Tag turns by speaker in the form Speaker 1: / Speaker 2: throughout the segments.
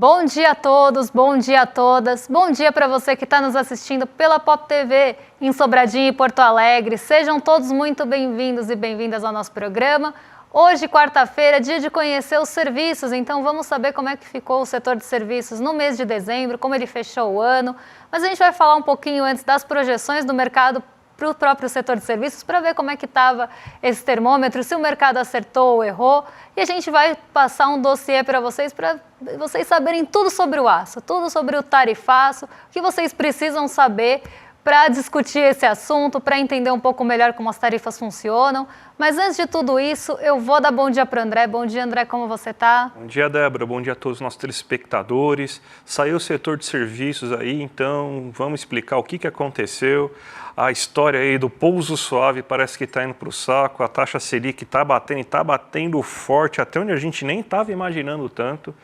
Speaker 1: Bom dia a todos, bom dia a todas, bom dia para você que está nos assistindo pela Pop TV em Sobradinho e Porto Alegre. Sejam todos muito bem-vindos e bem-vindas ao nosso programa. Hoje, quarta-feira, é dia de conhecer os serviços, então vamos saber como é que ficou o setor de serviços no mês de dezembro, como ele fechou o ano. Mas a gente vai falar um pouquinho antes das projeções do mercado para o próprio setor de serviços, para ver como é que estava esse termômetro, se o mercado acertou ou errou. E a gente vai passar um dossiê para vocês saberem tudo sobre o aço, tudo sobre o tarifaço, o que vocês precisam saber para discutir esse assunto, para entender um pouco melhor como as tarifas funcionam. Mas antes de tudo isso, eu vou dar bom dia para o André. Bom dia, André, como você está?
Speaker 2: Bom dia, Débora. Bom dia a todos os nossos telespectadores. Saiu o setor de serviços aí, então vamos explicar o que aconteceu. A história aí do pouso suave parece que está indo para o saco. A taxa Selic está batendo e está batendo forte, até onde a gente nem estava imaginando tanto.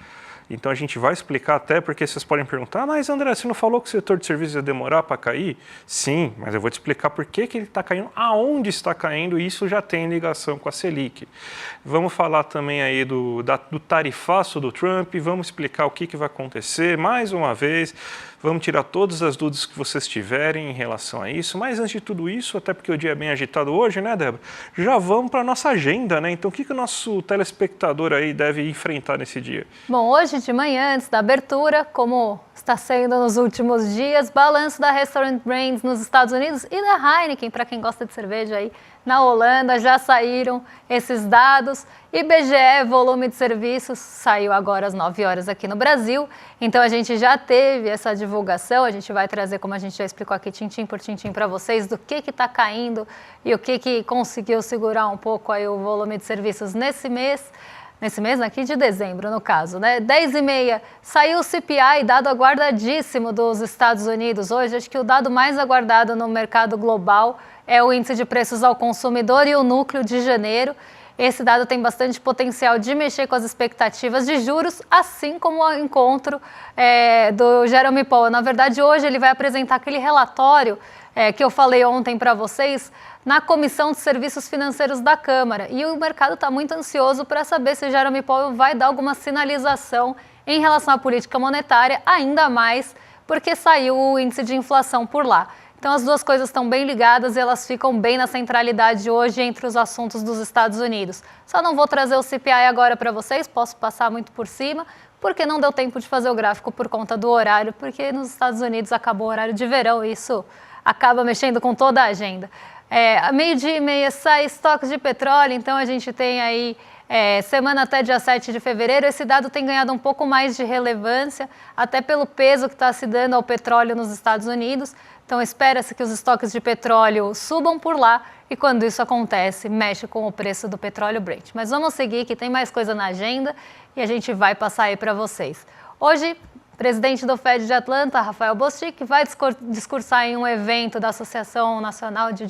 Speaker 2: Então a gente vai explicar até porque vocês podem perguntar, mas André, você não falou que o setor de serviços ia demorar para cair? Sim, mas eu vou te explicar por que ele está caindo, aonde está caindo, e isso já tem ligação com a Selic. Vamos falar também aí do tarifaço do Trump, vamos explicar o que vai acontecer mais uma vez. Vamos tirar todas as dúvidas que vocês tiverem em relação a isso. Mas antes de tudo isso, até porque o dia é bem agitado hoje, né, Débora? Já vamos para a nossa agenda, né? Então, o que o nosso telespectador aí deve enfrentar nesse dia?
Speaker 1: Bom, hoje de manhã, antes da abertura, como está sendo nos últimos dias, balanço da Restaurant Brands nos Estados Unidos e da Heineken, para quem gosta de cerveja aí, na Holanda, já saíram esses dados. IBGE, volume de serviços, saiu agora às 9 horas aqui no Brasil. Então a gente já teve essa divulgação, a gente vai trazer, como a gente já explicou aqui, tintim por tintim para vocês, do que está caindo e o que conseguiu segurar um pouco aí o volume de serviços nesse mês aqui de dezembro, no caso, né? 10h30, saiu o CPI, dado aguardadíssimo dos Estados Unidos hoje. Acho que o dado mais aguardado no mercado global é o índice de preços ao consumidor e o núcleo de janeiro. Esse dado tem bastante potencial de mexer com as expectativas de juros, assim como o encontro do Jerome Powell. Na verdade, hoje ele vai apresentar aquele relatório que eu falei ontem para vocês, na Comissão de Serviços Financeiros da Câmara. E o mercado está muito ansioso para saber se Jerome Powell vai dar alguma sinalização em relação à política monetária, ainda mais porque saiu o índice de inflação por lá. Então as duas coisas estão bem ligadas e elas ficam bem na centralidade hoje entre os assuntos dos Estados Unidos. Só não vou trazer o CPI agora para vocês, posso passar muito por cima, porque não deu tempo de fazer o gráfico por conta do horário, porque nos Estados Unidos acabou o horário de verão e isso acaba mexendo com toda a agenda. Meio-dia e meia sai estoques de petróleo, então a gente tem aí semana até dia 7 de fevereiro. Esse dado tem ganhado um pouco mais de relevância, até pelo peso que está se dando ao petróleo nos Estados Unidos. Então espera-se que os estoques de petróleo subam por lá e quando isso acontece, mexe com o preço do petróleo Brent. Mas vamos seguir que tem mais coisa na agenda e a gente vai passar aí para vocês. Hoje, o presidente do Fed de Atlanta, Rafael Bostic, vai discursar em um evento da Associação Nacional de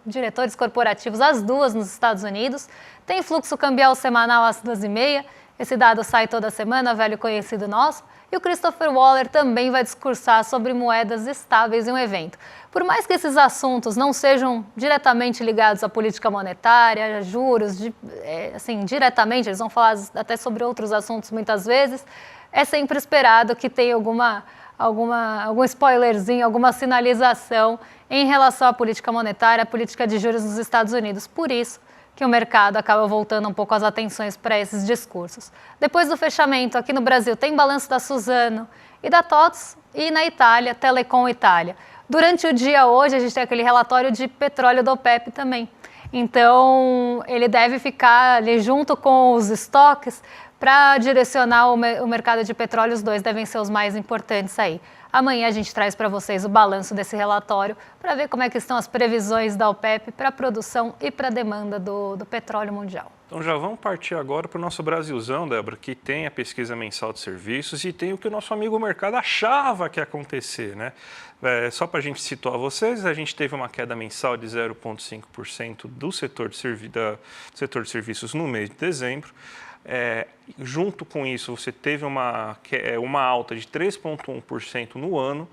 Speaker 1: Diretores Corporativos, às 2h nos Estados Unidos. Tem fluxo cambial semanal às 2h30. Esse dado sai toda semana, velho conhecido nosso. E o Christopher Waller também vai discursar sobre moedas estáveis em um evento. Por mais que esses assuntos não sejam diretamente ligados à política monetária, a juros, diretamente, eles vão falar até sobre outros assuntos muitas vezes, é sempre esperado que tenha algum spoilerzinho, alguma sinalização em relação à política monetária, à política de juros nos Estados Unidos. Por isso que o mercado acaba voltando um pouco as atenções para esses discursos. Depois do fechamento, aqui no Brasil, tem balanço da Suzano e da TOTVS, e na Itália, Telecom Itália. Durante o dia hoje, a gente tem aquele relatório de petróleo do OPEP também. Então, ele deve ficar ali junto com os estoques para direcionar o mercado de petróleo. Os dois devem ser os mais importantes aí. Amanhã a gente traz para vocês o balanço desse relatório para ver como é que estão as previsões da OPEP para a produção e para a demanda do petróleo mundial.
Speaker 2: Então já vamos partir agora para o nosso Brasilzão, Débora, que tem a pesquisa mensal de serviços e tem o que o nosso amigo mercado achava que ia acontecer, né? Só para a gente situar vocês, a gente teve uma queda mensal de 0,5% do setor de serviços no mês de dezembro. Junto com isso, você teve uma alta de 3,1% no ano,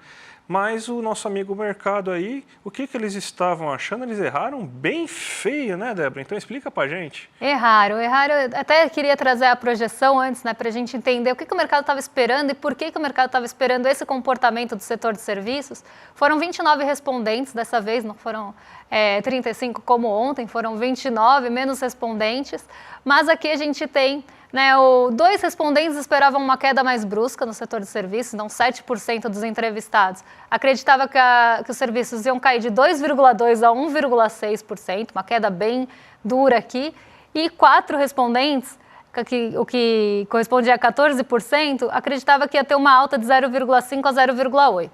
Speaker 2: mas o nosso amigo mercado aí, o que eles estavam achando? Eles erraram bem feio, né, Débora? Então explica pra gente.
Speaker 1: Erraram. Eu até queria trazer a projeção antes, né, para a gente entender o que o mercado estava esperando e por que o mercado estava esperando esse comportamento do setor de serviços. Foram 29 respondentes dessa vez, não foram 35 como ontem, foram 29 menos respondentes, mas aqui a gente tem, né, dois respondentes esperavam uma queda mais brusca no setor de serviços, então 7% dos entrevistados acreditava que os serviços iam cair de 2,2% a 1,6%, uma queda bem dura aqui, e 4 respondentes, o que correspondia a 14%, acreditava que ia ter uma alta de 0,5% a 0,8%.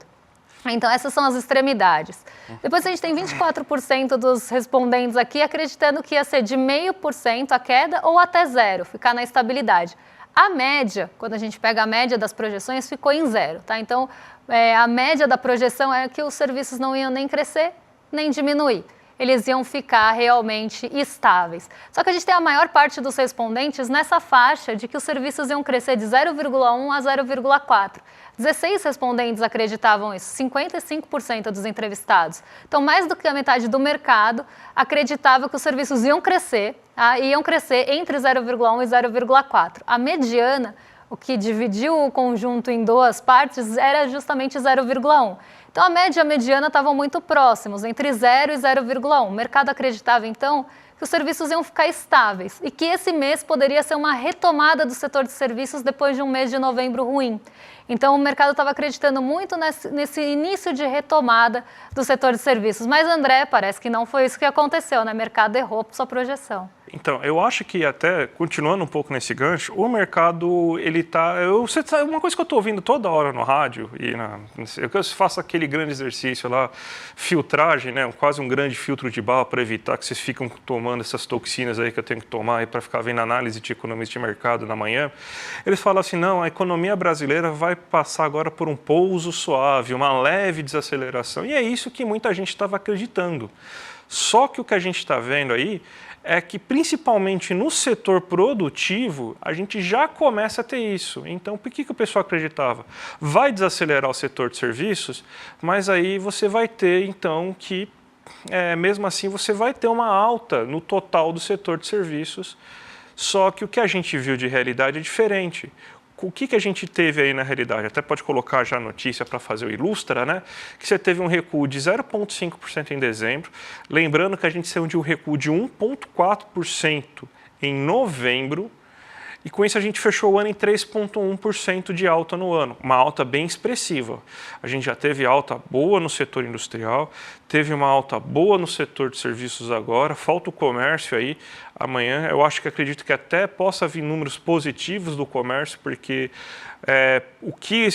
Speaker 1: Então, essas são as extremidades. Depois a gente tem 24% dos respondentes aqui acreditando que ia ser de 0,5% a queda ou até 0%, ficar na estabilidade. A média, quando a gente pega a média das projeções, ficou em 0%, tá? Então, a média da projeção é que os serviços não iam nem crescer, nem diminuir. Eles iam ficar realmente estáveis. Só que a gente tem a maior parte dos respondentes nessa faixa de que os serviços iam crescer de 0,1% a 0,4%. 16 respondentes acreditavam isso, 55% dos entrevistados. Então, mais do que a metade do mercado acreditava que os serviços iam crescer, iam crescer entre 0,1% e 0,4%. A mediana, o que dividiu o conjunto em duas partes, era justamente 0,1%. Então, a média e a mediana estavam muito próximos, entre 0 e 0,1%. O mercado acreditava, então, que os serviços iam ficar estáveis e que esse mês poderia ser uma retomada do setor de serviços depois de um mês de novembro ruim. Então, o mercado estava acreditando muito nesse início de retomada do setor de serviços. Mas, André, parece que não foi isso que aconteceu, né? O mercado errou por sua projeção.
Speaker 2: Então, eu acho que até, continuando um pouco nesse gancho, o mercado, ele tá... uma coisa que eu estou ouvindo toda hora no rádio, eu faço aquele grande exercício lá, filtragem, né? Quase um grande filtro de barra para evitar que vocês ficam tomando essas toxinas aí que eu tenho que tomar aí para ficar vendo análise de economista de mercado na manhã. Eles falam assim, não, a economia brasileira vai passar agora por um pouso suave, uma leve desaceleração. E é isso que muita gente estava acreditando. Só que o que a gente está vendo aí é que, principalmente no setor produtivo, a gente já começa a ter isso. Então, por que o pessoal acreditava? Vai desacelerar o setor de serviços, mas aí você vai ter, então, que, mesmo assim, você vai ter uma alta no total do setor de serviços, só que o que a gente viu de realidade é diferente. O que a gente teve aí na realidade? Até pode colocar já a notícia para fazer o ilustra, né? Que você teve um recuo de 0,5% em dezembro. Lembrando que a gente saiu de um recuo de 1,4% em novembro. E com isso a gente fechou o ano em 3,1% de alta no ano, uma alta bem expressiva. A gente já teve alta boa no setor industrial, teve uma alta boa no setor de serviços agora, falta o comércio aí amanhã. Eu acredito que até possa vir números positivos do comércio, porque o que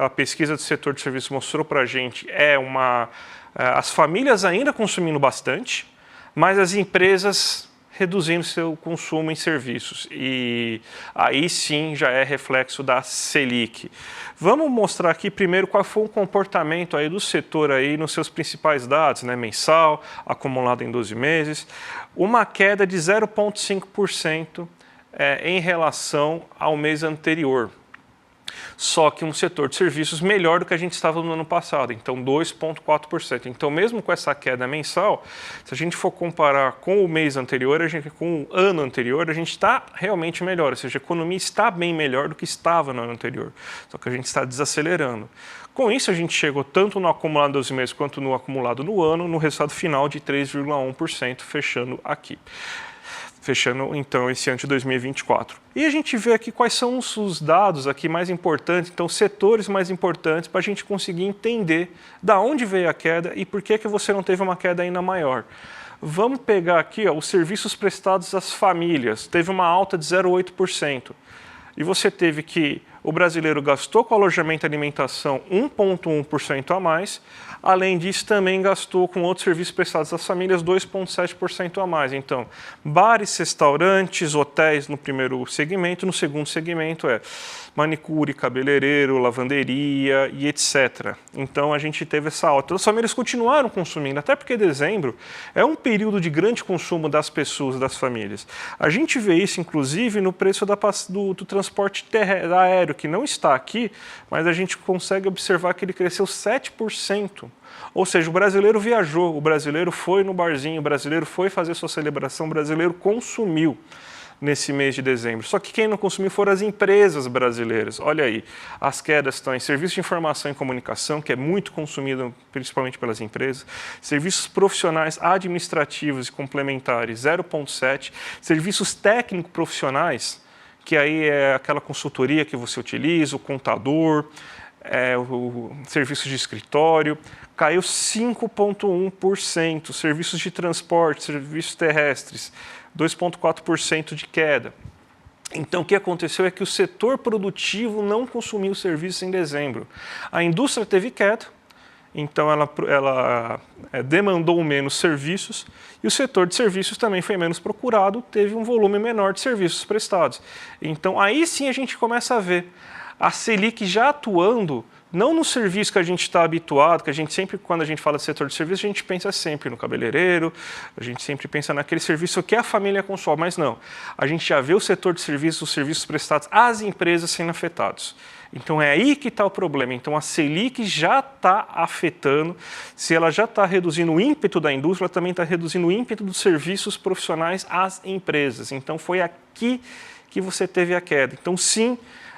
Speaker 2: a pesquisa do setor de serviços mostrou para a gente é as famílias ainda consumindo bastante, mas as empresas reduzindo seu consumo em serviços. E aí sim já é reflexo da Selic. Vamos mostrar aqui primeiro qual foi o comportamento aí do setor aí nos seus principais dados, né? Mensal, acumulado em 12 meses. Uma queda de 0,5% em relação ao mês anterior. Só que um setor de serviços melhor do que a gente estava no ano passado, então 2,4%. Então, mesmo com essa queda mensal, se a gente for comparar com o mês anterior, com o ano anterior, a gente está realmente melhor, ou seja, a economia está bem melhor do que estava no ano anterior, só que a gente está desacelerando. Com isso, a gente chegou tanto no acumulado 12 meses quanto no acumulado no ano, no resultado final de 3,1%, fechando aqui. Fechando, então, esse ano de 2024. E a gente vê aqui quais são os dados aqui mais importantes, então, setores mais importantes para a gente conseguir entender da onde veio a queda e por que você não teve uma queda ainda maior. Vamos pegar aqui os serviços prestados às famílias. Teve uma alta de 0,8%. E você teve que o brasileiro gastou com alojamento e alimentação 1,1% a mais, Além disso, também gastou com outros serviços prestados às famílias 2,7% a mais. Então, bares, restaurantes, hotéis no primeiro segmento, no segundo segmento manicure, cabeleireiro, lavanderia e etc. Então, a gente teve essa alta. As famílias continuaram consumindo, até porque dezembro é um período de grande consumo das pessoas, das famílias. A gente vê isso, inclusive, no preço do transporte aéreo, que não está aqui, mas a gente consegue observar que ele cresceu 7%. Ou seja, o brasileiro viajou, o brasileiro foi no barzinho, o brasileiro foi fazer sua celebração, o brasileiro consumiu nesse mês de dezembro. Só que quem não consumiu foram as empresas brasileiras. Olha aí, as quedas estão em serviço de informação e comunicação, que é muito consumido principalmente pelas empresas, serviços profissionais administrativos e complementares, 0,7%, serviços técnico-profissionais, que aí é aquela consultoria que você utiliza, o contador, o serviço de escritório, caiu 5,1%, serviços de transporte, serviços terrestres, 2,4% de queda. Então, o que aconteceu é que o setor produtivo não consumiu serviços em dezembro. A indústria teve queda, então ela demandou menos serviços, e o setor de serviços também foi menos procurado, teve um volume menor de serviços prestados. Então, aí sim a gente começa a ver a Selic já atuando, não no serviço que a gente está habituado, que a gente sempre, quando a gente fala de setor de serviço, a gente pensa sempre no cabeleireiro, a gente sempre pensa naquele serviço que a família consome, mas não. A gente já vê o setor de serviços, os serviços prestados às empresas sendo afetados. Então é aí que está o problema. Então a Selic já está afetando, se ela já está reduzindo o ímpeto da indústria, ela também está reduzindo o ímpeto dos serviços profissionais às empresas. Então foi aqui que você teve a queda. Então sim,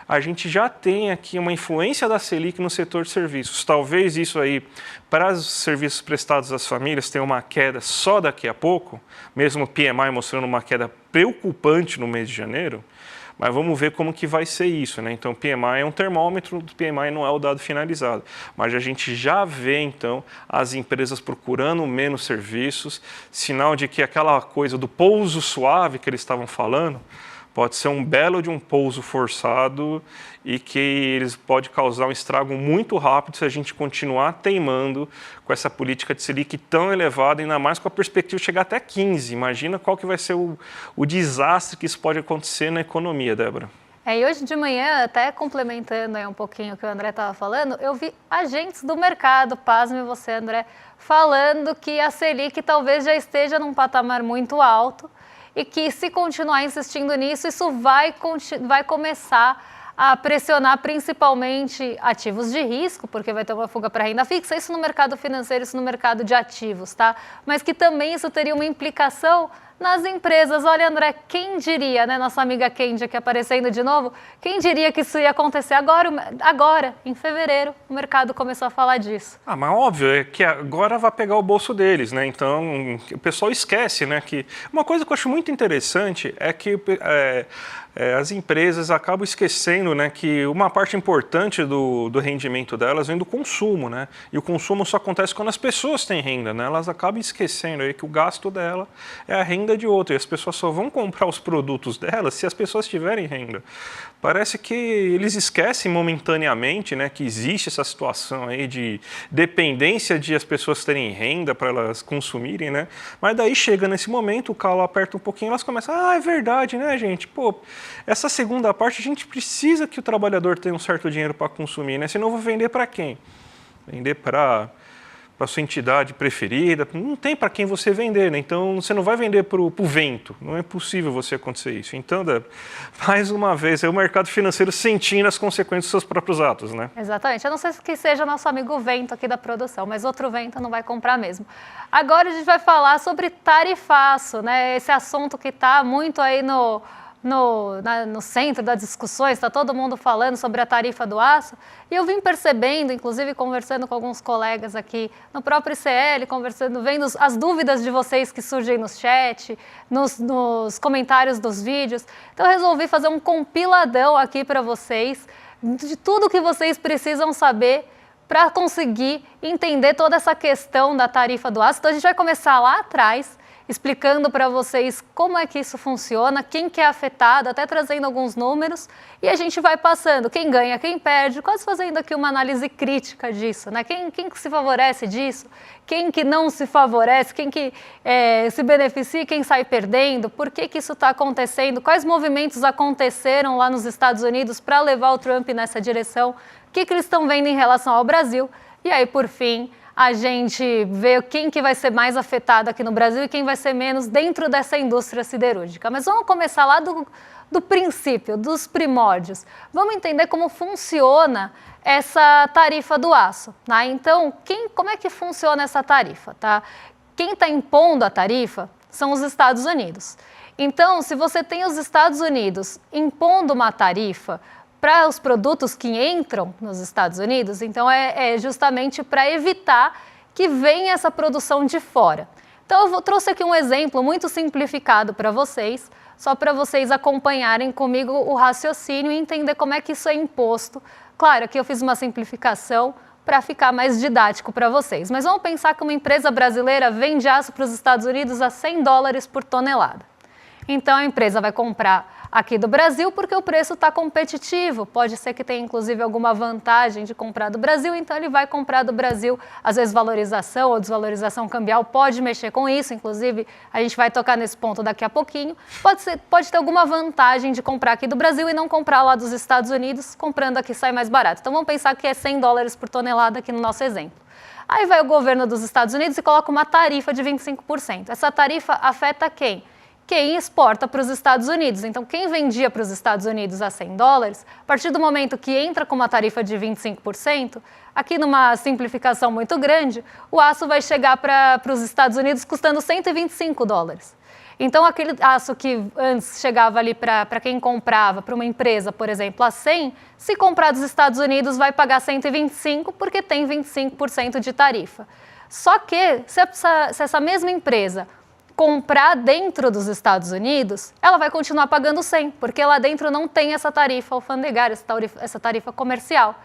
Speaker 2: a gente já tem aqui uma influência da Selic no setor de serviços. Talvez isso aí, para os serviços prestados às famílias, tenha uma queda só daqui a pouco, mesmo o PMI mostrando uma queda preocupante no mês de janeiro, mas vamos ver como que vai ser isso, né? Então, o PMI é um termômetro, o PMI não é o dado finalizado, mas a gente já vê, então, as empresas procurando menos serviços, sinal de que aquela coisa do pouso suave que eles estavam falando, pode ser um belo de um pouso forçado e que eles pode causar um estrago muito rápido se a gente continuar teimando com essa política de Selic tão elevada, ainda mais com a perspectiva de chegar até 15. Imagina qual que vai ser o desastre que isso pode acontecer na economia, Débora.
Speaker 1: E hoje de manhã, até complementando aí um pouquinho o que o André estava falando, eu vi agentes do mercado, pasme você, André, falando que a Selic talvez já esteja num patamar muito alto, e que se continuar insistindo nisso, isso vai começar a pressionar principalmente ativos de risco, porque vai ter uma fuga para renda fixa, isso no mercado financeiro, isso no mercado de ativos, tá? Mas que também isso teria uma implicação nas empresas. Olha, André, quem diria, né, nossa amiga Kendi aqui aparecendo de novo, quem diria que isso ia acontecer agora, em fevereiro, o mercado começou a falar disso.
Speaker 2: Mas óbvio, é que agora vai pegar o bolso deles, né? Então, o pessoal esquece, né, que uma coisa que eu acho muito interessante é que as empresas acabam esquecendo, né, que uma parte importante do rendimento delas vem do consumo, né? E o consumo só acontece quando as pessoas têm renda, né? Elas acabam esquecendo aí que o gasto dela é a renda de outra, e as pessoas só vão comprar os produtos delas se as pessoas tiverem renda. Parece que eles esquecem momentaneamente, né, que existe essa situação aí de dependência de as pessoas terem renda para elas consumirem, né? Mas daí chega nesse momento, o calo aperta um pouquinho, elas começam, é verdade, né, gente? Pô, essa segunda parte a gente precisa que o trabalhador tenha um certo dinheiro para consumir, né? Senão eu vou vender para quem? Vender para a sua entidade preferida, não tem para quem você vender, né? Então você não vai vender para o vento, não é possível você acontecer isso. Então, mais uma vez, é o mercado financeiro sentindo as consequências dos seus próprios atos, né?
Speaker 1: Exatamente, eu não sei que seja nosso amigo vento aqui da produção, mas outro vento não vai comprar mesmo. Agora a gente vai falar sobre tarifaço, né? Esse assunto que está muito aí no centro das discussões, está todo mundo falando sobre a tarifa do aço, e eu vim percebendo, inclusive conversando com alguns colegas aqui no próprio ICL, vendo as dúvidas de vocês que surgem no chat, nos comentários dos vídeos, então eu resolvi fazer um compiladão aqui para vocês, de tudo que vocês precisam saber para conseguir entender toda essa questão da tarifa do aço. Então a gente vai começar lá atrás, explicando para vocês como é que isso funciona, quem que é afetado, até trazendo alguns números, e a gente vai passando quem ganha, quem perde, quase fazendo aqui uma análise crítica disso, né? Quem que se favorece disso, quem que não se favorece, quem que se beneficia, quem sai perdendo, por que isso está acontecendo, quais movimentos aconteceram lá nos Estados Unidos para levar o Trump nessa direção, o que eles estão vendo em relação ao Brasil, e aí, por fim, a gente vê quem que vai ser mais afetado aqui no Brasil e quem vai ser menos dentro dessa indústria siderúrgica. Mas vamos começar lá do princípio, dos primórdios. Vamos entender como funciona essa tarifa do aço. Tá? Então, como é que funciona essa tarifa? Tá? Quem está impondo a tarifa são os Estados Unidos. Então, se você tem os Estados Unidos impondo uma tarifa para os produtos que entram nos Estados Unidos, então é justamente para evitar que venha essa produção de fora. Então eu trouxe aqui um exemplo muito simplificado para vocês, só para vocês acompanharem comigo o raciocínio e entender como é que isso é imposto. Claro, aqui eu fiz uma simplificação para ficar mais didático para vocês, mas vamos pensar que uma empresa brasileira vende aço para os Estados Unidos a $100 por tonelada. Então a empresa vai comprar aqui do Brasil porque o preço está competitivo, pode ser que tenha inclusive alguma vantagem de comprar do Brasil, então ele vai comprar do Brasil, às vezes valorização ou desvalorização cambial pode mexer com isso, inclusive a gente vai tocar nesse ponto daqui a pouquinho, pode ter alguma vantagem de comprar aqui do Brasil e não comprar lá dos Estados Unidos, comprando aqui sai mais barato. Então vamos pensar que é $100 por tonelada aqui no nosso exemplo. Aí vai o governo dos Estados Unidos e coloca uma tarifa de 25%. Essa tarifa afeta quem? Quem exporta para os Estados Unidos. Então, quem vendia para os Estados Unidos a $100, a partir do momento que entra com uma tarifa de 25%, aqui numa simplificação muito grande, o aço vai chegar para os Estados Unidos custando $125. Então, aquele aço que antes chegava ali para quem comprava, para uma empresa, por exemplo, a 100, se comprar dos Estados Unidos vai pagar 125 porque tem 25% de tarifa. Só que, se essa mesma empresa comprar dentro dos Estados Unidos, ela vai continuar pagando 100, porque lá dentro não tem essa tarifa alfandegária, essa tarifa comercial.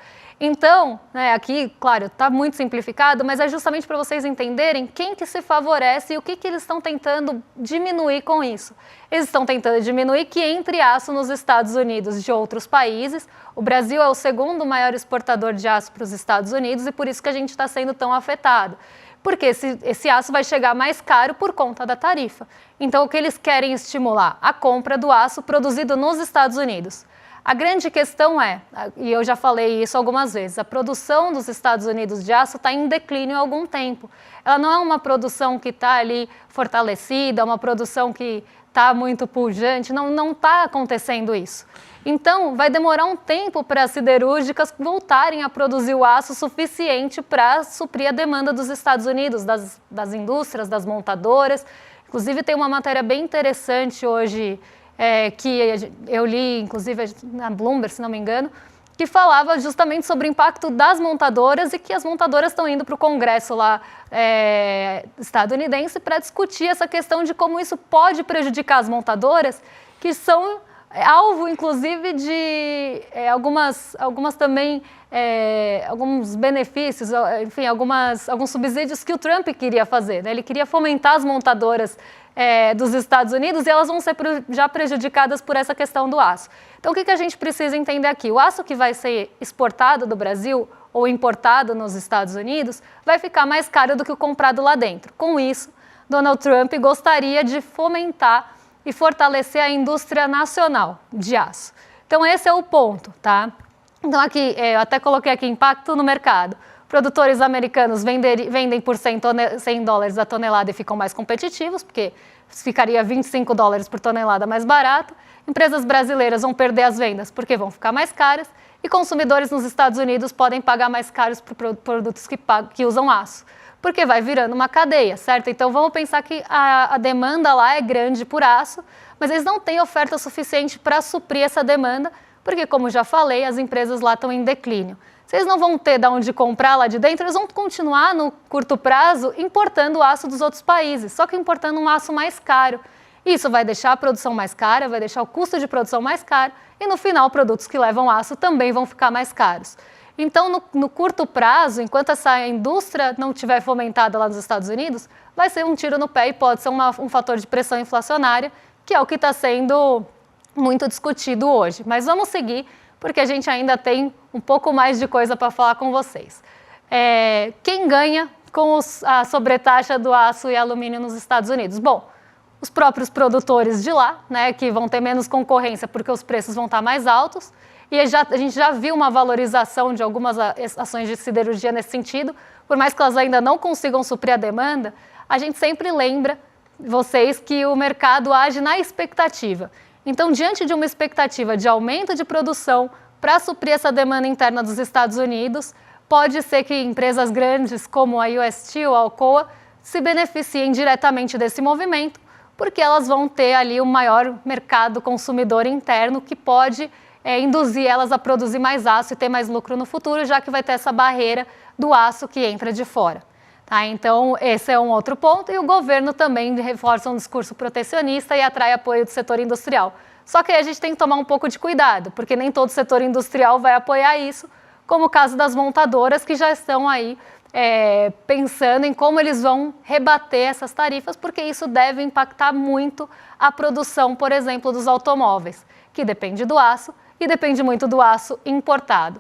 Speaker 1: Então, aqui, claro, está muito simplificado, mas é justamente para vocês entenderem quem que se favorece e o que eles estão tentando diminuir com isso. Eles estão tentando diminuir que entre aço nos Estados Unidos de outros países. O Brasil é o segundo maior exportador de aço para os Estados Unidos e por isso que a gente está sendo tão afetado. Porque esse aço vai chegar mais caro por conta da tarifa. Então, o que eles querem estimular? A compra do aço produzido nos Estados Unidos. A grande questão é, e eu já falei isso algumas vezes, a produção dos Estados Unidos de aço está em declínio há algum tempo. Ela não é uma produção que está ali fortalecida, uma produção que está muito pujante, não está acontecendo isso. Então, vai demorar um tempo para as siderúrgicas voltarem a produzir o aço suficiente para suprir a demanda dos Estados Unidos, das indústrias, das montadoras. Inclusive, tem uma matéria bem interessante hoje, que eu li, inclusive, na Bloomberg, se não me engano, que falava justamente sobre o impacto das montadoras e que as montadoras estão indo para o Congresso lá estadunidense para discutir essa questão de como isso pode prejudicar as montadoras, que são alvo, inclusive, de algumas também, alguns benefícios, enfim, alguns subsídios que o Trump queria fazer. Né? Ele queria fomentar as montadoras dos Estados Unidos e elas vão ser já prejudicadas por essa questão do aço. Então, o que a gente precisa entender aqui? O aço que vai ser exportado do Brasil ou importado nos Estados Unidos vai ficar mais caro do que o comprado lá dentro. Com isso, Donald Trump gostaria de fomentar e fortalecer a indústria nacional de aço. Então, esse é o ponto, tá? Então, aqui, eu até coloquei aqui impacto no mercado. Produtores americanos vendem por $100 a tonelada e ficam mais competitivos, porque ficaria $25 por tonelada mais barato. Empresas brasileiras vão perder as vendas porque vão ficar mais caras. E consumidores nos Estados Unidos podem pagar mais caros por produtos que usam aço, porque vai virando uma cadeia, certo? Então, vamos pensar que a demanda lá é grande por aço, mas eles não têm oferta suficiente para suprir essa demanda, porque, como já falei, as empresas lá estão em declínio. Se eles não vão ter de onde comprar lá de dentro, eles vão continuar, no curto prazo, importando aço dos outros países, só que importando um aço mais caro. Isso vai deixar a produção mais cara, vai deixar o custo de produção mais caro, e no final, produtos que levam aço também vão ficar mais caros. Então, no curto prazo, enquanto essa indústria não estiver fomentada lá nos Estados Unidos, vai ser um tiro no pé e pode ser um fator de pressão inflacionária, que é o que está sendo muito discutido hoje. Mas vamos seguir, porque a gente ainda tem um pouco mais de coisa para falar com vocês. Quem ganha com a sobretaxa do aço e alumínio nos Estados Unidos? Bom, os próprios produtores de lá, né, que vão ter menos concorrência porque os preços vão estar mais altos, e a gente já viu uma valorização de algumas ações de siderurgia nesse sentido, por mais que elas ainda não consigam suprir a demanda, a gente sempre lembra vocês que o mercado age na expectativa. Então, diante de uma expectativa de aumento de produção para suprir essa demanda interna dos Estados Unidos, pode ser que empresas grandes como a US Steel, a Alcoa, se beneficiem diretamente desse movimento, porque elas vão ter ali o maior mercado consumidor interno que pode induzir elas a produzir mais aço e ter mais lucro no futuro, já que vai ter essa barreira do aço que entra de fora. Tá? Então, esse é um outro ponto. E o governo também reforça um discurso protecionista e atrai apoio do setor industrial. Só que aí a gente tem que tomar um pouco de cuidado, porque nem todo setor industrial vai apoiar isso, como o caso das montadoras, que já estão aí pensando em como eles vão rebater essas tarifas, porque isso deve impactar muito a produção, por exemplo, dos automóveis, que depende do aço e depende muito do aço importado.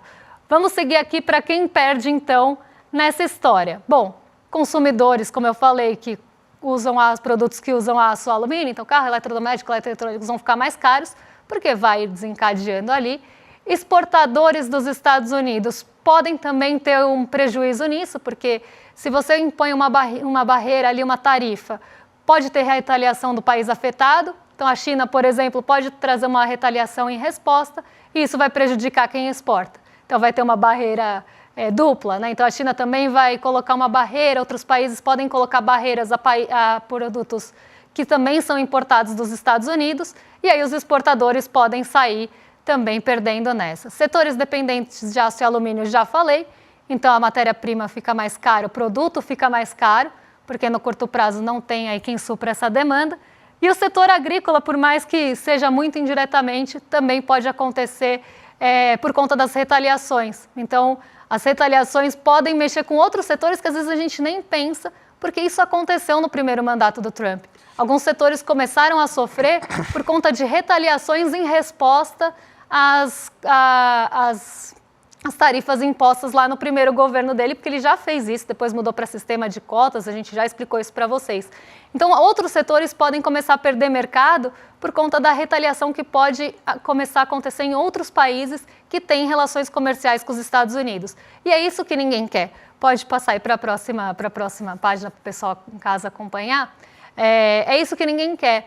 Speaker 1: Vamos seguir aqui para quem perde, então, nessa história. Bom, consumidores, como eu falei, que usam produtos que usam aço, alumínio, então carro, eletrodoméstico, eletrônicos vão ficar mais caros, porque vai desencadeando ali. Exportadores dos Estados Unidos podem também ter um prejuízo nisso, porque se você impõe uma barreira ali, uma tarifa, pode ter retaliação do país afetado. Então, a China, por exemplo, pode trazer uma retaliação em resposta e isso vai prejudicar quem exporta. Então, vai ter uma barreira dupla, né? Então, a China também vai colocar uma barreira, outros países podem colocar barreiras a produtos que também são importados dos Estados Unidos e aí os exportadores podem sair também perdendo nessa. Setores dependentes de aço e alumínio, já falei, então a matéria-prima fica mais cara, o produto fica mais caro, porque no curto prazo não tem aí quem supra essa demanda. E o setor agrícola, por mais que seja muito indiretamente, também pode acontecer por conta das retaliações. Então, as retaliações podem mexer com outros setores que às vezes a gente nem pensa, porque isso aconteceu no primeiro mandato do Trump. Alguns setores começaram a sofrer por conta de retaliações em resposta às tarifas impostas lá no primeiro governo dele, porque ele já fez isso, depois mudou para sistema de cotas, a gente já explicou isso para vocês. Então, outros setores podem começar a perder mercado por conta da retaliação que pode começar a acontecer em outros países que têm relações comerciais com os Estados Unidos. E é isso que ninguém quer. Pode passar aí para a próxima página para o pessoal em casa acompanhar. É isso que ninguém quer.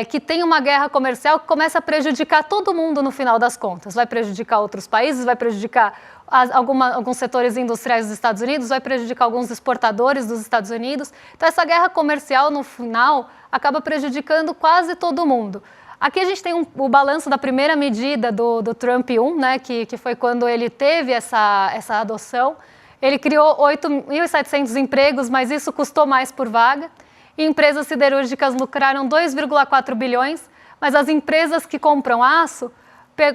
Speaker 1: Que tem uma guerra comercial que começa a prejudicar todo mundo no final das contas. Vai prejudicar outros países, vai prejudicar alguns setores industriais dos Estados Unidos, vai prejudicar alguns exportadores dos Estados Unidos. Então, essa guerra comercial, no final, acaba prejudicando quase todo mundo. Aqui a gente tem o balanço da primeira medida do Trump 1, né, que foi quando ele teve essa adoção. Ele criou 8.700 empregos, mas isso custou mais por vaga. E empresas siderúrgicas lucraram 2,4 bilhões, mas as empresas que compram aço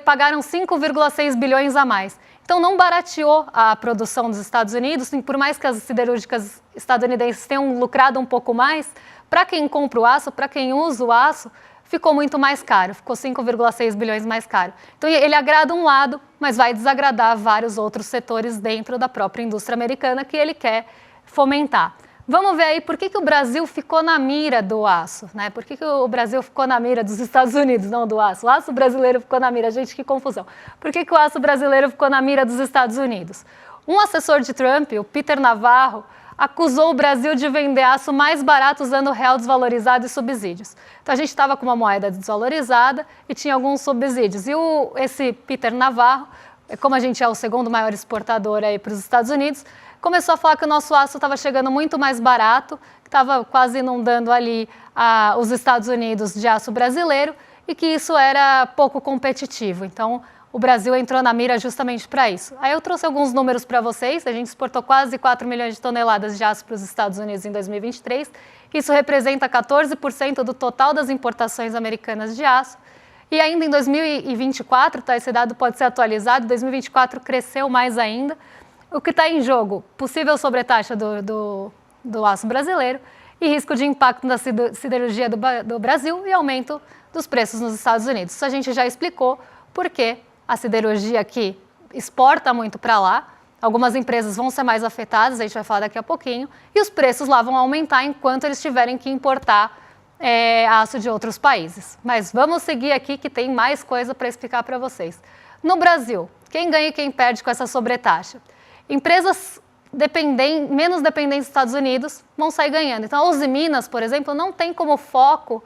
Speaker 1: pagaram 5,6 bilhões a mais. Então, não barateou a produção dos Estados Unidos, por mais que as siderúrgicas estadunidenses tenham lucrado um pouco mais, para quem compra o aço, para quem usa o aço, ficou muito mais caro, ficou 5,6 bilhões mais caro. Então, ele agrada um lado, mas vai desagradar vários outros setores dentro da própria indústria americana que ele quer fomentar. Vamos ver aí por que o Brasil ficou na mira do aço, né? Por que o Brasil ficou na mira dos Estados Unidos, não do aço? O aço brasileiro ficou na mira, gente, que confusão. Por que o aço brasileiro ficou na mira dos Estados Unidos? Um assessor de Trump, o Peter Navarro, acusou o Brasil de vender aço mais barato usando real desvalorizado e subsídios. Então, a gente estava com uma moeda desvalorizada e tinha alguns subsídios. E esse Peter Navarro, como a gente é o segundo maior exportador aí para os Estados Unidos, começou a falar que o nosso aço estava chegando muito mais barato, que estava quase inundando ali os Estados Unidos de aço brasileiro e que isso era pouco competitivo. Então, o Brasil entrou na mira justamente para isso. Aí eu trouxe alguns números para vocês. A gente exportou quase 4 milhões de toneladas de aço para os Estados Unidos em 2023. Isso representa 14% do total das importações americanas de aço. E ainda em 2024, tá, esse dado pode ser atualizado, 2024 cresceu mais ainda. O que está em jogo? Possível sobretaxa do aço brasileiro e risco de impacto na siderurgia do Brasil e aumento dos preços nos Estados Unidos. Isso a gente já explicou porque a siderurgia aqui exporta muito para lá, algumas empresas vão ser mais afetadas, a gente vai falar daqui a pouquinho, e os preços lá vão aumentar enquanto eles tiverem que importar aço de outros países. Mas vamos seguir aqui que tem mais coisa para explicar para vocês. No Brasil, quem ganha e quem perde com essa sobretaxa? Empresas menos dependentes dos Estados Unidos vão sair ganhando. Então, a Uzi Minas, por exemplo, não tem como foco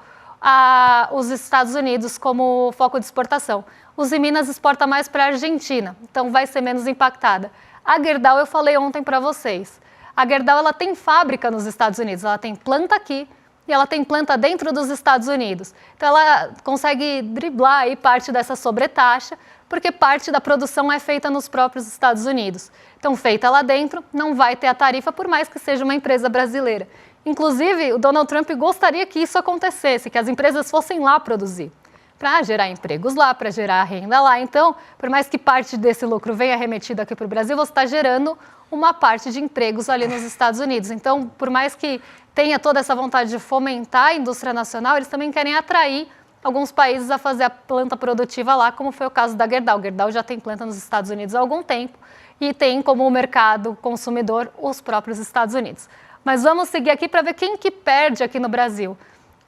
Speaker 1: os Estados Unidos como foco de exportação. Uzi Minas exporta mais para a Argentina, então vai ser menos impactada. A Gerdau, eu falei ontem para vocês, a Gerdau ela tem fábrica nos Estados Unidos, ela tem planta aqui e ela tem planta dentro dos Estados Unidos. Então, ela consegue driblar aí parte dessa sobretaxa, porque parte da produção é feita nos próprios Estados Unidos. Então, feita lá dentro, não vai ter a tarifa, por mais que seja uma empresa brasileira. Inclusive, o Donald Trump gostaria que isso acontecesse, que as empresas fossem lá produzir, para gerar empregos lá, para gerar renda lá. Então, por mais que parte desse lucro venha remetido aqui para o Brasil, você está gerando uma parte de empregos ali nos Estados Unidos. Então, por mais que tenha toda essa vontade de fomentar a indústria nacional, eles também querem atrair alguns países a fazer a planta produtiva lá, como foi o caso da Gerdau. Gerdau já tem planta nos Estados Unidos há algum tempo e tem como mercado consumidor os próprios Estados Unidos. Mas vamos seguir aqui para ver quem que perde aqui no Brasil.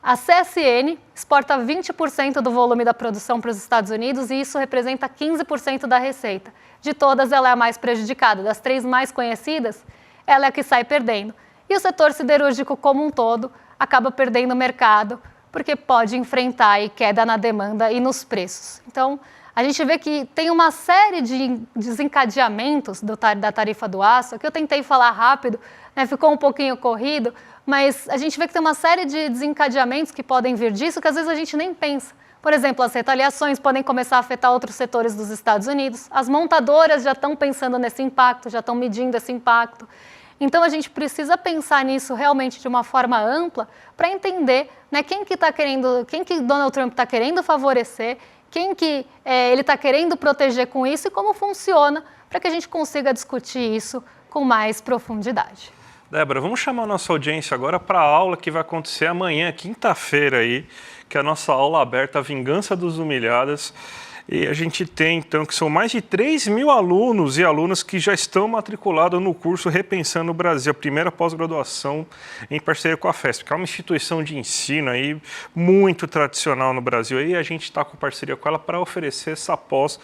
Speaker 1: A CSN exporta 20% do volume da produção para os Estados Unidos e isso representa 15% da receita. De todas, ela é a mais prejudicada. Das 3 mais conhecidas, ela é a que sai perdendo. E o setor siderúrgico como um todo acaba perdendo mercado, porque pode enfrentar aí queda na demanda e nos preços. Então, a gente vê que tem uma série de desencadeamentos da tarifa do aço, que eu tentei falar rápido, né, ficou um pouquinho corrido, mas a gente vê que tem uma série de desencadeamentos que podem vir disso, que às vezes a gente nem pensa. Por exemplo, as retaliações podem começar a afetar outros setores dos Estados Unidos, as montadoras já estão pensando nesse impacto, já estão medindo esse impacto. Então, a gente precisa pensar nisso realmente de uma forma ampla para entender, né, quem que Donald Trump está querendo favorecer, quem que ele está querendo proteger com isso e como funciona para que a gente consiga discutir isso com mais profundidade.
Speaker 2: Débora, vamos chamar a nossa audiência agora para a aula que vai acontecer amanhã, quinta-feira, aí, que é a nossa aula aberta, a Vingança dos Humilhados. E a gente tem, então, que são mais de 3.000 alunos e alunas que já estão matriculados no curso Repensando o Brasil, a primeira pós-graduação em parceria com a FESP, que é uma instituição de ensino aí muito tradicional no Brasil. E a gente está com parceria com ela para oferecer essa pós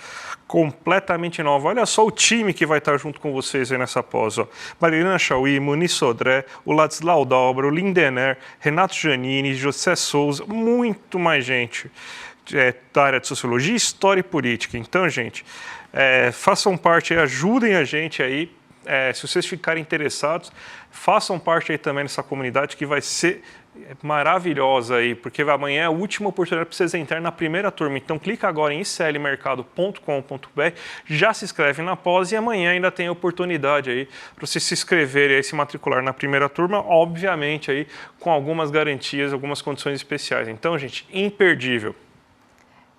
Speaker 2: completamente nova. Olha só o time que vai estar junto com vocês aí nessa pós. Ó. Marilena Chauí, Muniz Sodré, o Ladislau Dalbro, o Lindener, Renato Giannini, José Souza, muito mais gente. Da área de Sociologia, História e Política. Então, gente, façam parte, ajudem a gente aí, se vocês ficarem interessados, façam parte aí também dessa comunidade que vai ser maravilhosa aí, porque amanhã é a última oportunidade para vocês entrarem na primeira turma. Então, clica agora em iclmercado.com.br, já se inscreve na pós e amanhã ainda tem a oportunidade aí para você se inscrever e se matricular na primeira turma, obviamente aí com algumas garantias, algumas condições especiais. Então, gente, imperdível.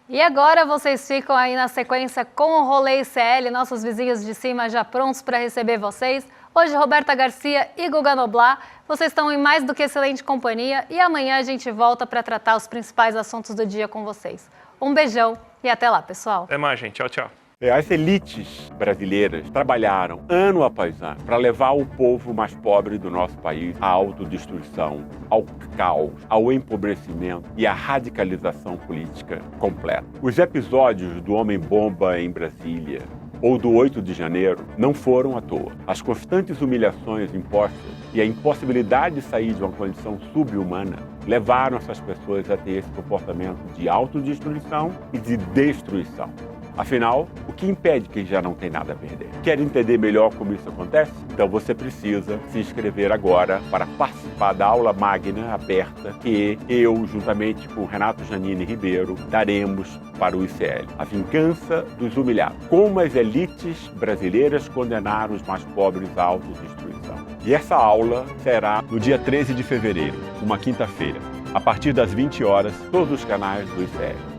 Speaker 1: E agora vocês ficam aí na sequência com o Rolê ICL, nossos vizinhos de cima já prontos para receber vocês. Hoje, Roberta Garcia e Guga Noblar, vocês estão em mais do que excelente companhia e amanhã a gente volta para tratar os principais assuntos do dia com vocês. Um beijão e até lá, pessoal.
Speaker 2: Até mais, gente. Tchau, tchau.
Speaker 3: As elites brasileiras trabalharam ano após ano para levar o povo mais pobre do nosso país à autodestruição, ao caos, ao empobrecimento e à radicalização política completa. Os episódios do Homem-Bomba em Brasília ou do 8 de janeiro não foram à toa. As constantes humilhações impostas e a impossibilidade de sair de uma condição subhumana levaram essas pessoas a ter esse comportamento de autodestruição e de destruição. Afinal, o que impede quem já não tem nada a perder? Quer entender melhor como isso acontece? Então você precisa se inscrever agora para participar da aula magna aberta que eu, juntamente com Renato Giannini Ribeiro, daremos para o ICL. A Vingança dos Humilhados. Como as elites brasileiras condenaram os mais pobres à autodestruição. E essa aula será no dia 13 de fevereiro, uma quinta-feira, a partir das 20 horas, todos os canais do ICL.